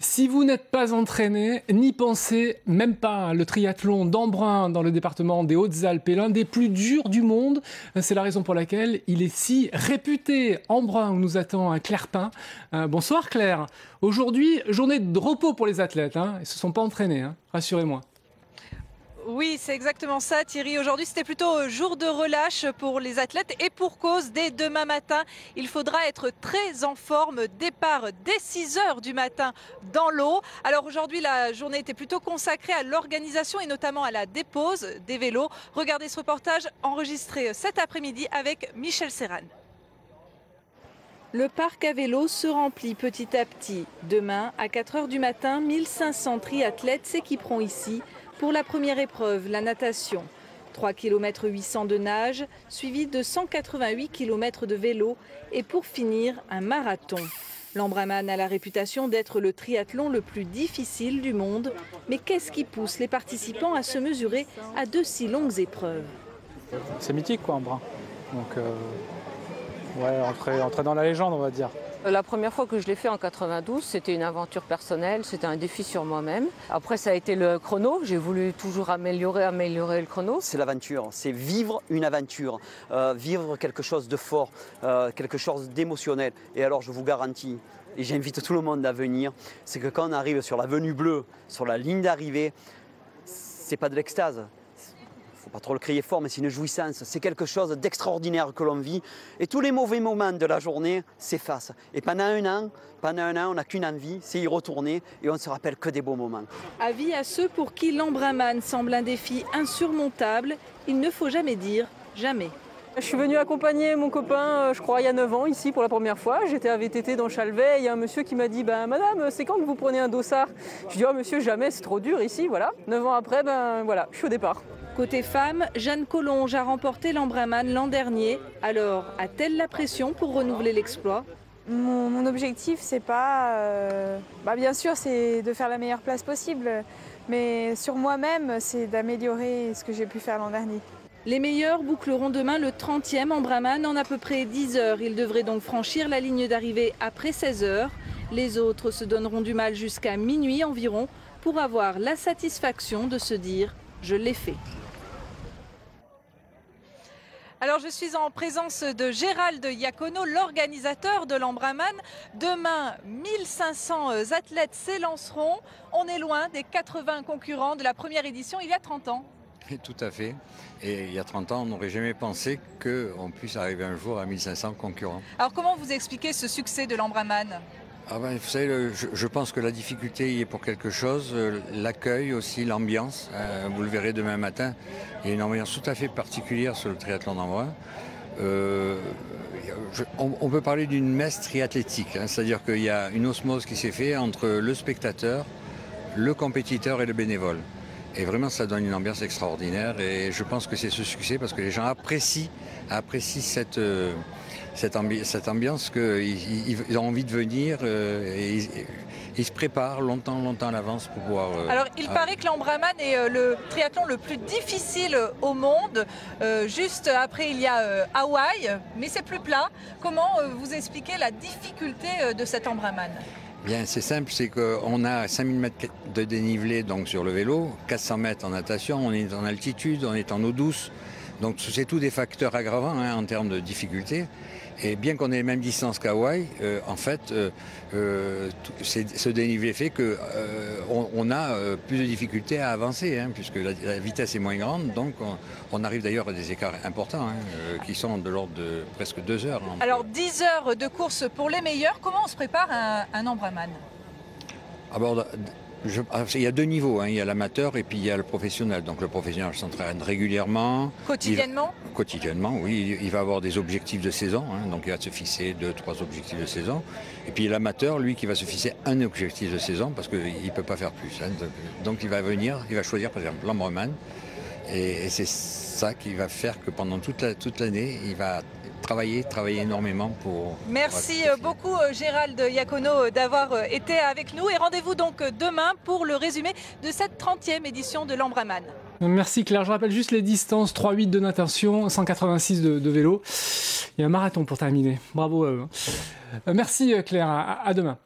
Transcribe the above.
Si vous n'êtes pas entraîné, n'y pensez même pas. Le triathlon d'Embrun dans le département des Hautes-Alpes est l'un des plus durs du monde. C'est la raison pour laquelle il est si réputé. Embrun, où nous attend Claire Pin. Bonsoir Claire. Aujourd'hui, journée de repos pour les athlètes. Ils ne se sont pas entraînés, rassurez-moi. Oui, c'est exactement ça Thierry. Aujourd'hui, c'était plutôt jour de relâche pour les athlètes et pour cause, dès demain matin, il faudra être très en forme. Départ dès 6 h du matin dans l'eau. Alors aujourd'hui, la journée était plutôt consacrée à l'organisation et notamment à la dépose des vélos. Regardez ce reportage enregistré cet après-midi avec Michel Serran. Le parc à vélo se remplit petit à petit. Demain, à 4 h du matin, 1500 triathlètes s'équiperont ici pour la première épreuve, la natation. 3 km 800 de nage, suivi de 188 km de vélo et pour finir, un marathon. L'Embrunman a la réputation d'être le triathlon le plus difficile du monde. Mais qu'est-ce qui pousse les participants à se mesurer à de si longues épreuves? C'est mythique quoi, Embrun. Donc, entrer dans la légende, on va dire. La première fois que je l'ai fait en 92, c'était une aventure personnelle, c'était un défi sur moi-même. Après, ça a été le chrono. J'ai voulu toujours améliorer le chrono. C'est l'aventure, c'est vivre une aventure, vivre quelque chose de fort, quelque chose d'émotionnel. Et alors, je vous garantis, et j'invite tout le monde à venir, c'est que quand on arrive sur la venue bleue, sur la ligne d'arrivée, c'est pas de l'extase. Il ne faut pas trop le crier fort, mais c'est une jouissance. C'est quelque chose d'extraordinaire que l'on vit. Et tous les mauvais moments de la journée s'effacent. Et pendant un an, on n'a qu'une envie, c'est y retourner et on ne se rappelle que des beaux moments. Avis à ceux pour qui l'Embrunman semble un défi insurmontable, il ne faut jamais dire jamais. Je suis venue accompagner mon copain, je crois, il y a 9 ans, ici pour la première fois. J'étais à VTT dans Chalvet. Il y a un monsieur qui m'a dit Madame, c'est quand que vous prenez un dossard? Je dis monsieur, jamais, c'est trop dur ici. Voilà. 9 ans après, voilà, je suis au départ. Côté femmes, Jeanne Collonge a remporté l'Embrunman l'an dernier. Alors, a-t-elle la pression pour renouveler l'exploit? Mon objectif, c'est pas... bien sûr, c'est de faire la meilleure place possible. Mais sur moi-même, c'est d'améliorer ce que j'ai pu faire l'an dernier. Les meilleurs boucleront demain le 30e Embrunman en à peu près 10 heures. Ils devraient donc franchir la ligne d'arrivée après 16 h. Les autres se donneront du mal jusqu'à minuit environ pour avoir la satisfaction de se dire « je l'ai fait ». Alors je suis en présence de Gérald Iacono, l'organisateur de l'Embrunman. Demain, 1500 athlètes s'élanceront. On est loin des 80 concurrents de la première édition il y a 30 ans. Tout à fait. Et il y a 30 ans, on n'aurait jamais pensé qu'on puisse arriver un jour à 1500 concurrents. Alors comment vous expliquez ce succès de l'Embrunman? Vous savez, je pense que la difficulté y est pour quelque chose, l'accueil aussi, l'ambiance. Vous le verrez demain matin, il y a une ambiance tout à fait particulière sur le triathlon d'Embrun. On peut parler d'une messe triathlétique, c'est-à-dire qu'il y a une osmose qui s'est faite entre le spectateur, le compétiteur et le bénévole. Et vraiment, ça donne une ambiance extraordinaire et je pense que c'est ce succès parce que les gens apprécient cette ambiance qu'ils ont envie de venir et ils se préparent longtemps à l'avance pour pouvoir... Alors, il paraît que l'Embrunman est le triathlon le plus difficile au monde. Juste après, il y a Hawaï, mais c'est plus plat. Comment vous expliquez la difficulté de cet Embrunman? Bien, c'est simple, c'est qu'on a 5000 mètres de dénivelé donc, sur le vélo, 400 mètres en natation, on est en altitude, on est en eau douce. Donc c'est tous des facteurs aggravants en termes de difficulté. Et bien qu'on ait les mêmes distances qu'Hawaï, en fait, ce dénivelé fait qu'on a plus de difficultés à avancer, puisque la vitesse est moins grande. Donc on arrive d'ailleurs à des écarts importants, qui sont de l'ordre de presque 2 heures. Alors 10 heures de course pour les meilleurs. Comment on se prépare à un Embrunman? Il y a 2 niveaux, il y a l'amateur et puis il y a le professionnel. Donc le professionnel s'entraîne régulièrement. Quotidiennement? Quotidiennement, oui. Il va avoir des objectifs de saison, donc il va se fixer 2-3 objectifs de saison. Et puis l'amateur, lui, qui va se fixer un objectif de saison parce qu'il ne peut pas faire plus. Donc il va choisir par exemple l'Embrunman. Et c'est ça qui va faire que pendant toute l'année, il va travailler énormément pour... Merci beaucoup Gérald Iacono d'avoir été avec nous et rendez-vous donc demain pour le résumé de cette 30e édition de l'Embrunman. Merci Claire, je rappelle juste les distances, 3,8 de natation, 186 de vélo. Il y a un marathon pour terminer, bravo à eux. Merci Claire, à demain.